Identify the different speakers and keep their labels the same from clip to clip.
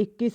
Speaker 1: 21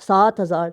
Speaker 1: 7,000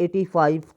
Speaker 1: 85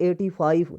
Speaker 1: 85,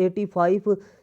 Speaker 1: 85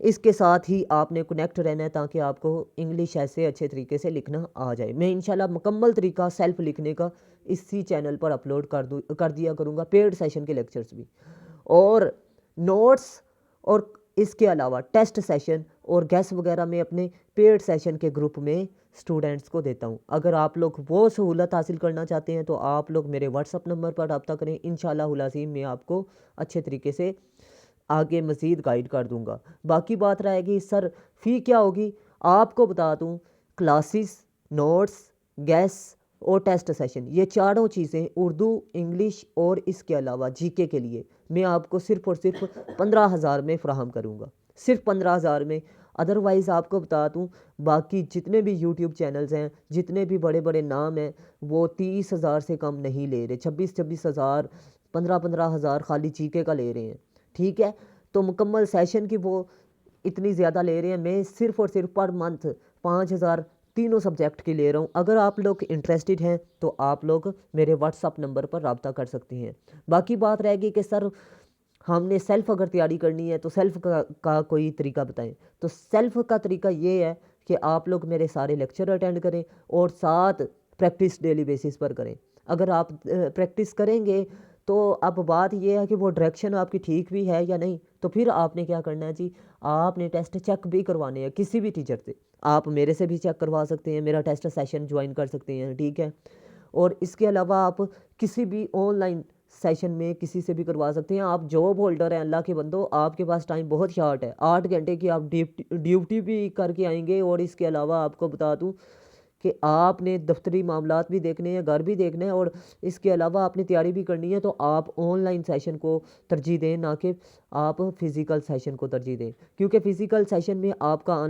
Speaker 1: اس کے ساتھ ہی آپ نے کنیکٹ رہنا ہے تاکہ آپ کو انگلش ایسے اچھے طریقے سے لکھنا آ جائے. میں انشاءاللہ مکمل طریقہ سیلف لکھنے کا اسی چینل پر اپلوڈ کر دیا کروں گا، پیڈ سیشن کے لیکچرز بھی، اور نوٹس، اور اس کے علاوہ ٹیسٹ سیشن اور گیس وغیرہ میں اپنے پیڈ سیشن کے گروپ میں اسٹوڈنٹس کو دیتا ہوں. اگر آپ لوگ وہ سہولت حاصل کرنا چاہتے ہیں تو آپ لوگ میرے واٹس اپ نمبر پر رابطہ کریں. انشاءاللہ العظیم میں آپ کو اچھے طریقے سے آگے مزید گائیڈ کر دوں گا. باقی بات رہے گی سر فی کیا ہوگی، آپ کو بتا دوں کلاسز، نوٹس، گیس اور ٹیسٹ سیشن، یہ چاروں چیزیں اردو، انگلش اور اس کے علاوہ جی کے لیے میں آپ کو صرف اور صرف 15,000 میں فراہم کروں گا، صرف 15,000 میں. ادروائز آپ کو بتا دوں باقی جتنے بھی یوٹیوب چینلز ہیں، جتنے بھی بڑے بڑے نام ہیں، وہ 30,000 سے کم نہیں لے رہے، 26,000 15,000 خالی جی کے کا لے رہے ہیں. ٹھیک ہے، تو مکمل سیشن کی وہ اتنی زیادہ لے رہے ہیں. میں صرف اور صرف پر منتھ 5,000 تینوں سبجیکٹ کی لے رہا ہوں. اگر آپ لوگ انٹرسٹڈ ہیں تو آپ لوگ میرے واٹس اپ نمبر پر رابطہ کر سکتے ہیں. باقی بات رہے گی کہ سر ہم نے سیلف اگر تیاری کرنی ہے تو سیلف کا کوئی طریقہ بتائیں. تو سیلف کا طریقہ یہ ہے کہ آپ لوگ میرے سارے لیکچر اٹینڈ کریں اور ساتھ پریکٹس ڈیلی بیسس پر کریں. اگر آپ پریکٹس کریں گے تو اب بات یہ ہے کہ وہ ڈائریکشن آپ کی ٹھیک بھی ہے یا نہیں، تو پھر آپ نے کیا کرنا ہے جی، آپ نے ٹیسٹ چیک بھی کروانے ہیں کسی بھی ٹیچر سے. آپ میرے سے بھی چیک کروا سکتے ہیں، میرا ٹیسٹ سیشن جوائن کر سکتے ہیں. ٹھیک ہے، اور اس کے علاوہ آپ کسی بھی آن لائن سیشن میں کسی سے بھی کروا سکتے ہیں. آپ جاب ہولڈر ہیں اللہ کے بندو، آپ کے پاس ٹائم بہت شارٹ ہے، 8 گھنٹے کی آپ ڈیوٹی بھی کر کے آئیں گے، اور اس کے علاوہ آپ کو بتا دوں کہ آپ نے دفتری معاملات بھی دیکھنے ہیں، گھر بھی دیکھنا ہے، اور اس کے علاوہ آپ نے تیاری بھی کرنی ہے. تو آپ آن لائن سیشن کو ترجیح دیں، نہ کہ آپ فزیکل سیشن کو ترجیح دیں، کیونکہ فزیکل سیشن میں آپ کا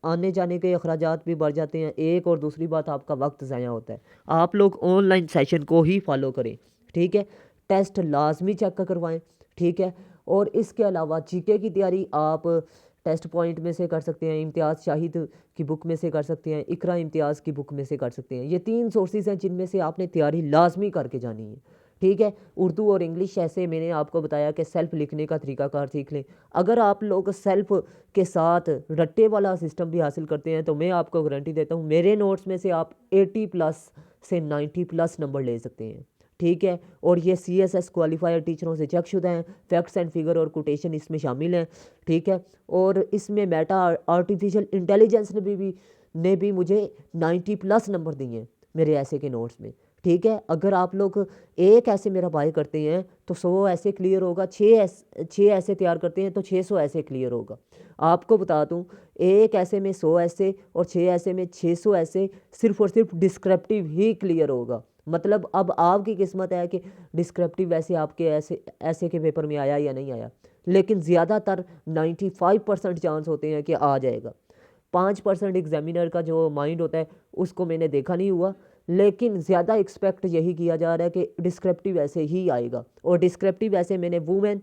Speaker 1: آنے جانے کے اخراجات بھی بڑھ جاتے ہیں ایک، اور دوسری بات آپ کا وقت ضائع ہوتا ہے. آپ لوگ آن لائن سیشن کو ہی فالو کریں. ٹھیک ہے، ٹیسٹ لازمی چیک کروائیں. ٹھیک ہے، اور اس کے علاوہ جی کے کی تیاری آپ ٹیسٹ پوائنٹ میں سے کر سکتے ہیں، امتیاز شاہد کی بک میں سے کر سکتے ہیں، اقرا امتیاز کی بک میں سے کر سکتے ہیں. یہ 3 سورسز ہیں جن میں سے آپ نے تیاری لازمی کر کے جانی ہے. ٹھیک ہے، اردو اور انگلش ایسے میں نے آپ کو بتایا کہ سیلف لکھنے کا طریقہ کار سیکھ لیں. اگر آپ لوگ سیلف کے ساتھ رٹے والا سسٹم بھی حاصل کرتے ہیں تو میں آپ کو گارنٹی دیتا ہوں میرے نوٹس میں سے آپ 80+ سے 90+ نمبر لے سکتے ہیں. ٹھیک ہے، اور یہ CSS کوالیفائر ٹیچروں سے چیک شدہ ہیں، فیکٹس اینڈ فگر اور کوٹیشن اس میں شامل ہیں. ٹھیک ہے، اور اس میں میٹا آرٹیفیشل انٹیلیجنس نے بھی مجھے 90+ نمبر دیے ہیں میرے ایسے کے نوٹس میں. ٹھیک ہے، اگر آپ لوگ ایک ایسے میرا بائی کرتے ہیں تو 100 ایسے کلیئر ہوگا، 6 ایسے تیار کرتے ہیں تو 600 ایسے کلیئر ہوگا. آپ کو بتا دوں ایک ایسے میں 100 ایسے اور 6 ایسے میں 600 ایسے صرف اور صرف ڈسکرپٹیو ہی کلیئر ہوگا. مطلب اب آپ کی قسمت ہے کہ ڈسکرپٹیو ایسے آپ کے ایسے کے پیپر میں آیا یا نہیں آیا، لیکن زیادہ تر 95% چانس ہوتے ہیں کہ آ جائے گا. 5% ایگزامینر کا جو مائنڈ ہوتا ہے اس کو میں نے دیکھا نہیں ہوا، لیکن زیادہ ایکسپیکٹ یہی کیا جا رہا ہے کہ ڈسکرپٹیو ایسے ہی آئے گا. اور ڈسکرپٹیو ایسے میں نے وومن،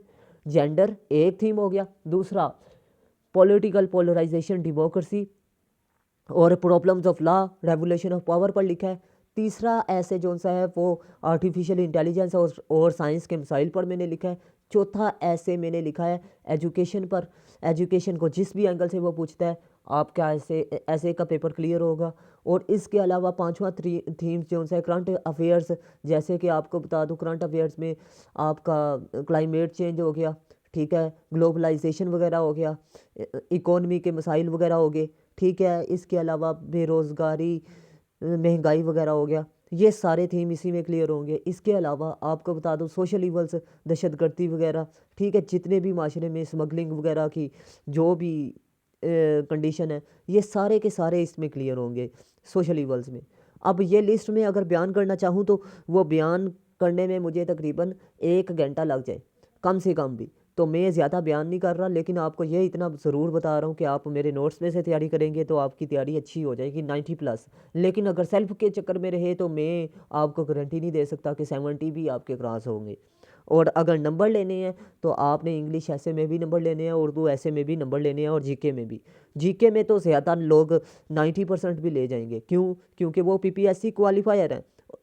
Speaker 1: جینڈر ایک تھیم ہو گیا، دوسرا پولیٹیکل پولرائزیشن، ڈیموکریسی اور problems of law, revolution of power پر لکھا ہے. تیسرا ایسے جو سا ہے وہ آرٹیفیشل انٹیلیجنس اور سائنس کے مسائل پر میں نے لکھا ہے. چوتھا ایسے میں نے لکھا ہے ایجوکیشن پر، ایجوکیشن کو جس بھی اینگل سے وہ پوچھتا ہے آپ کا ایسے کا پیپر کلیئر ہوگا. اور اس کے علاوہ 5واں تھیم جو ہے کرنٹ افیئرس، جیسے کہ آپ کو بتا دوں کرنٹ افیئرس میں آپ کا کلائمیٹ چینج ہو گیا. ٹھیک ہے، گلوبلائزیشن وغیرہ ہو گیا، اکانومی کے مسائل وغیرہ ہو گئے. ٹھیک ہے، اس کے علاوہ بے روزگاری، مہنگائی وغیرہ ہو گیا، یہ سارے تھیم اسی میں کلیئر ہوں گے. اس کے علاوہ آپ کو بتا دوں سوشل ایولز، دہشت گردی وغیرہ. ٹھیک ہے، جتنے بھی معاشرے میں اسمگلنگ وغیرہ کی جو بھی کنڈیشن ہے یہ سارے کے سارے اس میں کلیئر ہوں گے سوشل ایولز میں. اب یہ لسٹ میں اگر بیان کرنا چاہوں تو وہ بیان کرنے میں مجھے تقریباً 1 گھنٹہ لگ جائے کم سے کم بھی، تو میں زیادہ بیان نہیں کر رہا، لیکن آپ کو یہ اتنا ضرور بتا رہا ہوں کہ آپ میرے نوٹس میں سے تیاری کریں گے تو آپ کی تیاری اچھی ہو جائے گی 90+. لیکن اگر سیلف کے چکر میں رہے تو میں آپ کو گارنٹی نہیں دے سکتا کہ 70 بھی آپ کے کراس ہوں گے. اور اگر نمبر لینے ہیں تو آپ نے انگلش ایسے میں بھی نمبر لینے ہیں، اردو ایسے میں بھی نمبر لینے ہیں، اور جی کے میں بھی. جی کے میں تو زیادہ لوگ 90% بھی لے جائیں گے. کیونکہ وہ PPSC کوالیفائر ہیں